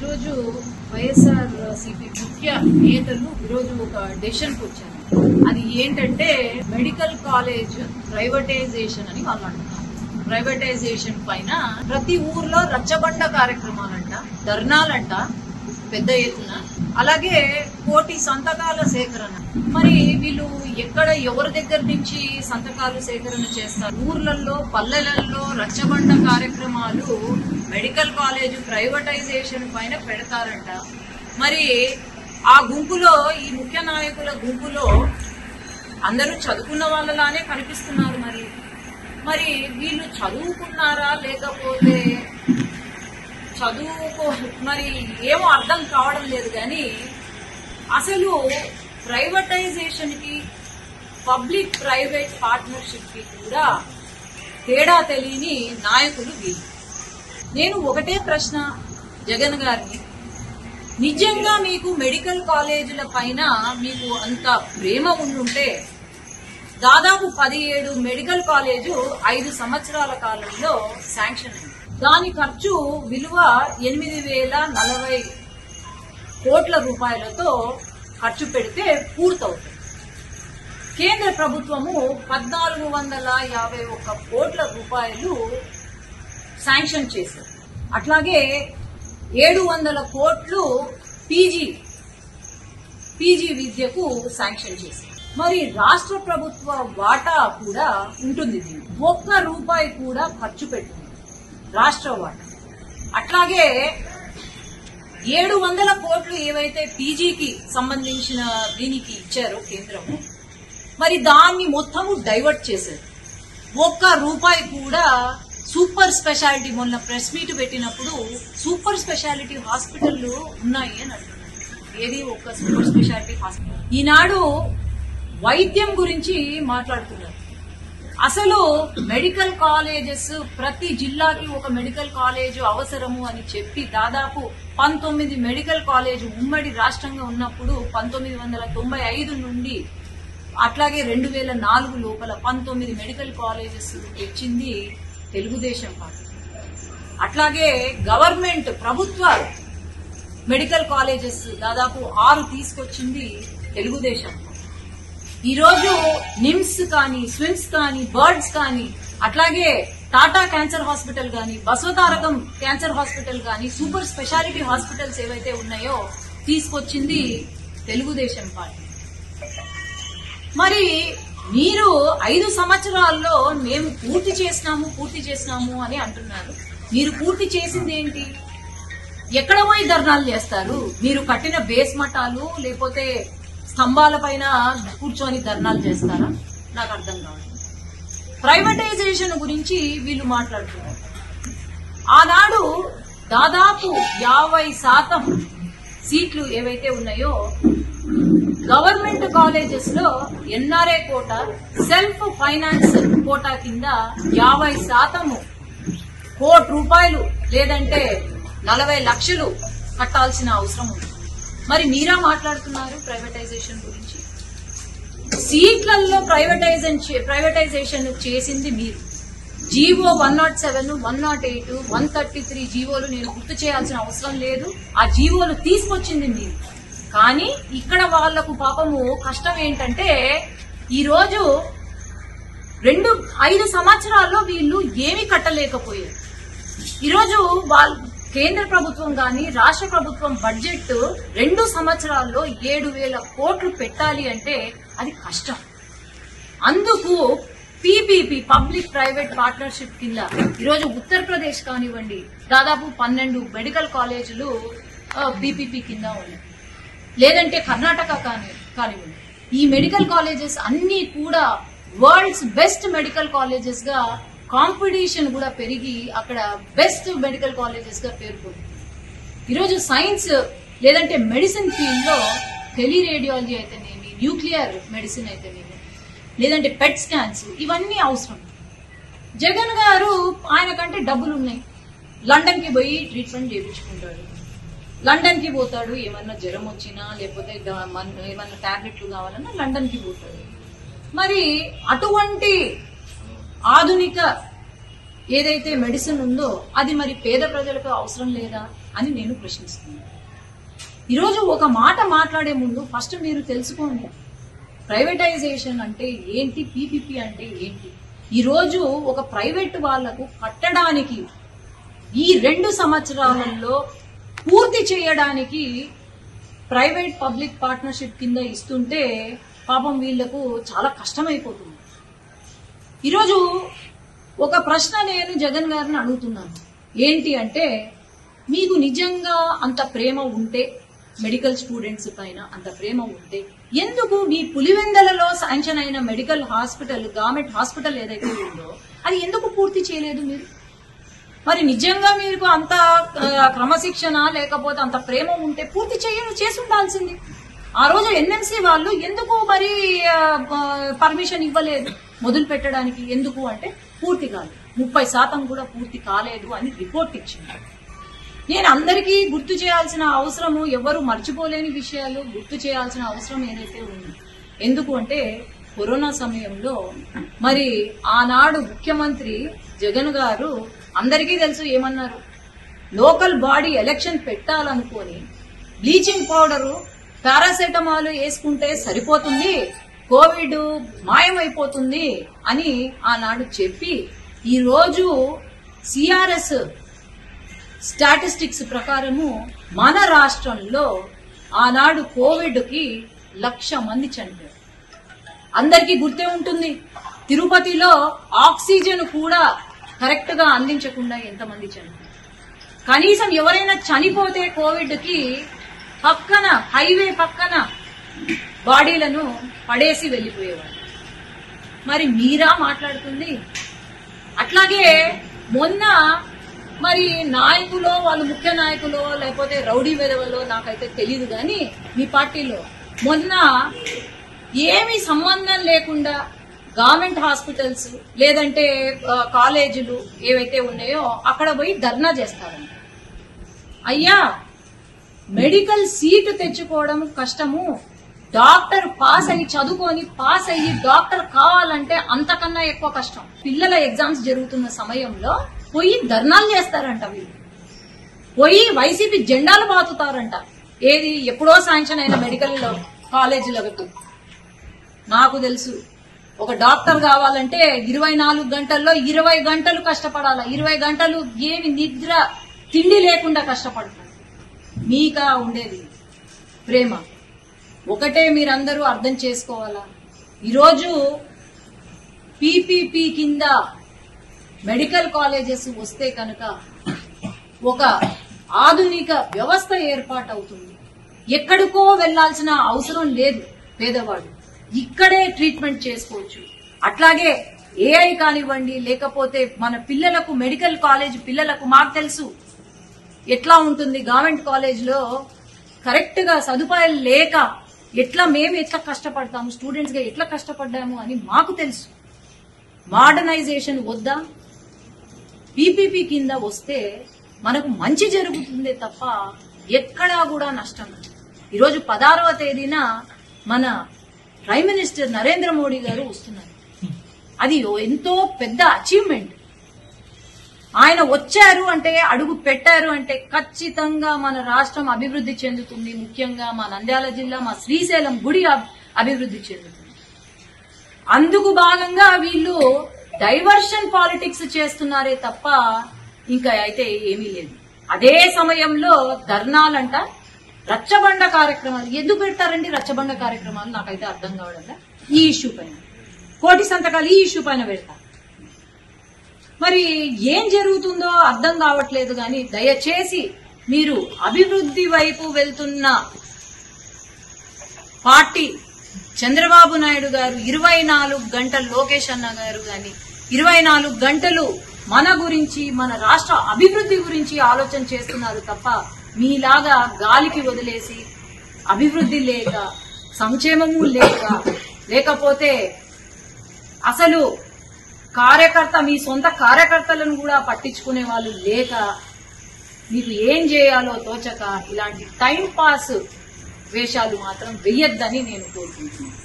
ఈరోజు వైఎస్ఆర్సీపీ ముఖ్య నేతలు ఈరోజు ఒక డెసిషన్ కు వచ్చారు. అది ఏంటంటే మెడికల్ కాలేజ్ ప్రైవేటైజేషన్ అని వాళ్ళు అంటున్నారు. ప్రైవేటైజేషన్ పైన ప్రతి ఊర్లో రచ్చబండ కార్యక్రమాలంట, ధర్నాలంట పెద్ద ఎత్తున, అలాగే 1,000,000 సంతకాల సేకరణ. మరి వీళ్ళు ఎక్కడ ఎవరి దగ్గర నుంచి సంతకాలు సేకరణ చేస్తారు? ఊర్లలో పల్లెలలో రచ్చబండ కార్యక్రమాలు మెడికల్ కాలేజ్ ప్రైవేటైజేషన్ పైన పెడతారంట. మరి ఆ గుంపులో, ఈ ముఖ్య నాయకుల గుంపులో అందరూ చదువుకున్న వాళ్ళలానే కనిపిస్తున్నారు. మరి వీళ్ళు చదువుకున్నారా లేకపోతే మరి ఏమో అర్థం కావడం లేదు. కానీ అసలు ప్రైవేటైజేషన్ కి పబ్లిక్ ప్రైవేట్ పార్ట్నర్షిప్ కి కూడా తేడా తెలియని నాయకులు వీళ్ళు. నేను ఒకటే ప్రశ్న జగన్ గారిని, నిజంగా మీకు మెడికల్ కాలేజీల పైన మీకు అంత ప్రేమ ఉండుంటే దాదాపు 17 మెడికల్ కాలేజు 5 సంవత్సరాల కాలంలో శాంక్షన్ అయింది. దాని ఖర్చు విలువ 8,040 కోట్ల రూపాయలతో ఖర్చు పెడితే పూర్తవుతుంది. కేంద్ర ప్రభుత్వము 1,451 కోట్ల రూపాయలు శాంక్షన్ చేశారు. అట్లాగే 700 కోట్లు పీజీ విద్యకు శాంక్షన్ చేశారు. మరి రాష్ట్ర ప్రభుత్వ వాటా కూడా ఉంటుంది. ₹1 కూడా ఖర్చు పెట్టింది రాష్ట్ర వాటా. అట్లాగే 700 కోట్లు ఏవైతే పీజీకి సంబంధించిన దీనికి ఇచ్చారో కేంద్రము, మరి దాన్ని మొత్తము డైవర్ట్ చేశారు. ₹1 కూడా సూపర్ స్పెషాలిటీ, మొన్న ప్రెస్ మీట్ పెట్టినప్పుడు సూపర్ స్పెషాలిటీ హాస్పిటల్ ఉన్నాయి అని అంటున్నారు. ఏది ఒక్క సూపర్ స్పెషాలిటీ హాస్పిటల్? ఈనాడు వైద్యం గురించి మాట్లాడుతున్నారు. అసలు మెడికల్ కాలేజెస్ ప్రతి జిల్లాకి ఒక మెడికల్ కాలేజ్ అవసరము అని చెప్పి దాదాపు 19 మెడికల్ కాలేజ్ ఉమ్మడి రాష్ట్రంగా ఉన్నప్పుడు 1995 నుండి అట్లాగే 2004 లోపల 19 మెడికల్ కాలేజెస్ తెచ్చింది తెలుగుదేశం పార్టీ. అట్లాగే గవర్నమెంట్ ప్రభుత్వ మెడికల్ కాలేజెస్ దాదాపు 6 తీసుకొచ్చింది తెలుగుదేశం. ఈరోజు నిమ్స్ కానీ, స్విమ్స్ కానీ, బర్డ్స్ కానీ, అట్లాగే టాటా క్యాన్సర్ హాస్పిటల్ కానీ, బసవతారకం క్యాన్సర్ హాస్పిటల్ కానీ, సూపర్ స్పెషాలిటీ హాస్పిటల్స్ ఏవైతే ఉన్నాయో తీసుకొచ్చింది తెలుగుదేశం పార్టీ. మరి మీరు 5 సంవత్సరాల్లో మేము పూర్తి చేసినాము అని అంటున్నారు. మీరు పూర్తి చేసింది ఏంటి? ఎక్కడ పోయి ధర్నాలు చేస్తారు? మీరు కట్టిన బేస్ మఠాలు లేకపోతే స్తంభాల పైన కూర్చొని ధర్నాలు చేస్తారా? నాకు అర్థం కాదు. ప్రైవేటైజేషన్ గురించి వీళ్ళు మాట్లాడుతున్నారు. ఆనాడు దాదాపు 50% సీట్లు ఏవైతే ఉన్నాయో గవర్నమెంట్ కాలేజెస్ లో NRI quota, self finance quota కింద 50% ₹1,00,00,000 లేదంటే 40 లక్షలు కట్టాల్సిన అవసరం ఉంది. మరి మీరా మాట్లాడుతున్నారు ప్రైవేటైజేషన్ గురించి? సీట్లలో ప్రైవేటైజేషన్ చేసింది మీరు. జీవో 107, 108, 133 జీవోలు నేను గుర్తు చేయాల్సిన అవసరం లేదు. ఆ జీవోలు తీసుకొచ్చింది మీరు. కానీ ఇక్కడ వాళ్లకు పాపము కష్టం ఏంటంటే ఈరోజు 5 సంవత్సరాల్లో వీళ్ళు ఏమీ కట్టలేకపోయారు. ఈరోజు కేంద్ర ప్రభుత్వం గాని రాష్ట్ర ప్రభుత్వం బడ్జెట్ 2 సంవత్సరాల్లో 7,000 కోట్లు పెట్టాలి అంటే అది కష్టం. అందుకు పీపీపీ, పబ్లిక్ ప్రైవేట్ పార్ట్నర్షిప్ కింద ఈరోజు ఉత్తరప్రదేశ్ కానివ్వండి దాదాపు 12 మెడికల్ కాలేజీలు పీపీపీ కింద ఉన్నాయి. లేదంటే కర్ణాటక కానివ్వండి. ఈ మెడికల్ కాలేజెస్ అన్ని కూడా వరల్డ్స్ బెస్ట్ మెడికల్ కాలేజెస్ గా కాంపిటీషన్ కూడా పెరిగి అక్కడ బెస్ట్ మెడికల్ కాలేజెస్ గా పేర్కొంది. ఈరోజు సైన్స్ లేదంటే మెడిసిన్ ఫీల్డ్ లో టెలిరేడియాలజీ అయితేనేమి, న్యూక్లియర్ మెడిసిన్ అయితేనేమి, లేదంటే పెట్ స్కాన్స్, ఇవన్నీ అవసరం. జగన్ గారు ఆయన కంటే డబ్బులు ఉన్నాయి. లండన్ కి పోయి ట్రీట్మెంట్ చేయించుకుంటాడు. లండన్ కి పోతాడు, ఏమన్నా జ్వరం వచ్చినా లేకపోతే ఏమన్నా టాబ్లెట్లు కావాలన్నా లండన్ కి పోతాడు. మరి అటువంటి ఆధునిక ఏదైతే మెడిసిన్ ఉందో అది మరి పేద ప్రజలకు అవసరం లేదా? అని నేను ప్రశ్నిస్తున్నాను. ఈరోజు ఒక మాట మాట్లాడే ముందు ఫస్ట్ మీరు తెలుసుకోండి, ప్రైవేటైజేషన్ అంటే ఏంటి, పీపీపీ అంటే ఏంటి. ఈరోజు ఒక ప్రైవేట్ వాళ్లకు కట్టడానికి ఈ 2 సంవత్సరాలలో పూర్తి చేయడానికి ప్రైవేట్ పబ్లిక్ పార్ట్నర్షిప్ కింద ఇస్తుంటే పాపం వీళ్లకు చాలా కష్టమైపోతుంది. ఈరోజు ఒక ప్రశ్న నేను జగన్ గారిని అడుగుతున్నాను. ఏంటి అంటే, మీకు నిజంగా అంత ప్రేమ ఉంటే, మెడికల్ స్టూడెంట్స్ పైన అంత ప్రేమ ఉంటే, ఎందుకు మీ పులివెందలలో శాంక్షన్ అయిన మెడికల్ హాస్పిటల్, గవర్నమెంట్ హాస్పిటల్ ఏదైతే ఉందో అది ఎందుకు పూర్తి చేయలేదు మీరు? మరి నిజంగా మీకు అంత క్రమశిక్షణ లేకపోతే అంత ప్రేమ ఉంటే పూర్తి చేసి ఉండాల్సింది. ఆ రోజు ఎన్ఎంసీ వాళ్ళు ఎందుకు మరి పర్మిషన్ ఇవ్వలేదు మొదలు పెట్టడానికి? ఎందుకు అంటే పూర్తి కాలేదు, 30% కూడా పూర్తి కాలేదు అని రిపోర్ట్ ఇచ్చింది. నేను అందరికీ గుర్తు చేయాల్సిన అవసరము, ఎవరు మర్చిపోలేని విషయాలు గుర్తు చేయాల్సిన అవసరం ఏదైతే ఉంది. ఎందుకు అంటే కరోనా సమయంలో మరి ఆనాడు ముఖ్యమంత్రి జగన్ గారు అందరికీ తెలుసు ఏమన్నారు, లోకల్ బాడీ ఎలక్షన్ పెట్టాలనుకొని బ్లీచింగ్ పౌడరు, పారాసెటమాల్ వేసుకుంటే సరిపోతుంది, కోవిడ్ మాయమైపోతుంది అని ఆనాడు చెప్పి, ఈరోజు సిఆర్ఎస్ స్టాటిస్టిక్స్ ప్రకారము మన రాష్ట్రంలో ఆనాడు కోవిడ్ కి 1,00,000 మంది చనిపోయారు. అందరికీ గుర్తే ఉంటుంది, తిరుపతిలో ఆక్సిజన్ కూడా కరెక్ట్ గా అందించకుండా ఎంతమంది చనిపోయారు. కనీసం ఎవరైనా చనిపోతే కోవిడ్ కి పక్కన, హైవే పక్కన బాడీలను పడేసి వెళ్లిపోయేవారు. మరి మీరా మాట్లాడుతుంది? అట్లాగే మొన్న మరి నాయకులో, వాళ్ళు ముఖ్య నాయకులో లేకపోతే రౌడీ వెధవలో నాకైతే తెలీదు, కానీ మీ పార్టీలో మొన్న ఏమీ సంబంధం లేకుండా గవర్నమెంట్ హాస్పిటల్స్ లేదంటే కాలేజీలు ఏవైతే ఉన్నాయో అక్కడ పోయి ధర్నా చేస్తారంట. అయ్యా, మెడికల్ సీటు తెచ్చుకోవడం కష్టము, డాక్టర్ పాస్ అయ్యి చదువుకొని పాస్ అయ్యి డాక్టర్ కావాలంటే అంతకన్నా ఎక్కువ కష్టం. పిల్లల ఎగ్జామ్స్ జరుగుతున్న సమయంలో పోయి ధర్నాలు చేస్తారంట. వీళ్ళు పోయి వైసీపీ జెండాలు బాతుతారంట. ఏది, ఎప్పుడో శాంక్షన్ అయిన మెడికల్ కాలేజీలకు. నాకు తెలుసు, ఒక డాక్టర్ కావాలంటే 24 గంటల్లో 20 గంటలు కష్టపడాల. 20 గంటలు ఏమి నిద్ర తిండి లేకుండా కష్టపడతారు. మీకా ఉండేది ప్రేమ ఒకటే, మీరందరూ అర్థం చేసుకోవాలా. ఈరోజు పీపీపీ కింద మెడికల్ కాలేజెస్ వస్తే కనుక ఒక ఆధునిక వ్యవస్థ ఏర్పాటవుతుంది. ఎక్కడికో వెళ్లాల్సిన అవసరం లేదు. పేదవాడు ఇక్కడే ట్రీట్మెంట్ చేసుకోవచ్చు. అట్లాగే ఏఐ కానివ్వండి, లేకపోతే మన పిల్లలకు, మెడికల్ కాలేజ్ పిల్లలకు మాకు తెలుసు ఎట్లా ఉంటుంది. గవర్నమెంట్ కాలేజ్ లో కరెక్ట్ గా సదుపాయాలు లేక మేము ఎట్లా కష్టపడతాము, స్టూడెంట్స్ గా ఎట్లా కష్టపడ్డాము అని మాకు తెలుసు. మోడర్నైజేషన్ వద్దా, పీపీపీ కింద వస్తే మనకు మంచి జరుగుతుందే తప్ప ఎక్కడా కూడా నష్టం. ఈరోజు 16వ తేదీన మన ప్రైమ్ మినిస్టర్ నరేంద్ర మోడీ గారు వస్తున్నారు. అది ఎంతో పెద్ద అచీవ్మెంట్. ఆయన వచ్చారు అంటే, అడుగు పెట్టారు అంటే ఖచ్చితంగా మన రాష్ట్రం అభివృద్ధి చెందుతుంది. ముఖ్యంగా మా నంద్యాల జిల్లా, మా శ్రీశైలం గుడి అభివృద్ధి చెందుతుంది. అందుకు భాగంగా వీళ్ళు డైవర్షన్ పాలిటిక్స్ చేస్తున్నారే తప్ప ఇంకా అయితే ఏమీ లేదు. అదే సమయంలో ధర్నాలంట, రచ్చబండ కార్యక్రమాలు ఎందుకు పెడతారండి? రచ్చబండ కార్యక్రమాలు నాకైతే అర్థం కావడం. ఈ ఇష్యూ పైన కోటి సంతకాలు ఈ ఇష్యూ పైన పెడతారు. మరి ఏం జరుగుతుందో అర్థం కావట్లేదు. కానీ దయచేసి మీరు అభివృద్ధి వైపు వెళ్తున్న పార్టీ చంద్రబాబు నాయుడు గారు 24 గంటలు, లోకేష్ అన్న గారు గాని 24 గంటలు మన గురించి, మన రాష్ట్ర అభివృద్ధి గురించి ఆలోచన చేస్తున్నారు తప్ప మీలాగా గాలికి వదిలేసి అభివృద్ధి లేక, సంక్షేమము లేకపోతే అసలు కార్యకర్త, మీ సొంత కార్యకర్తలను కూడా పట్టించుకునే వాళ్ళు లేక, మీకు ఏం చేయాలో తోచక ఇలాంటి టైం పాస్ వేషాలు మాత్రం వెయ్యొద్దని నేను కోరుకుంటున్నాను.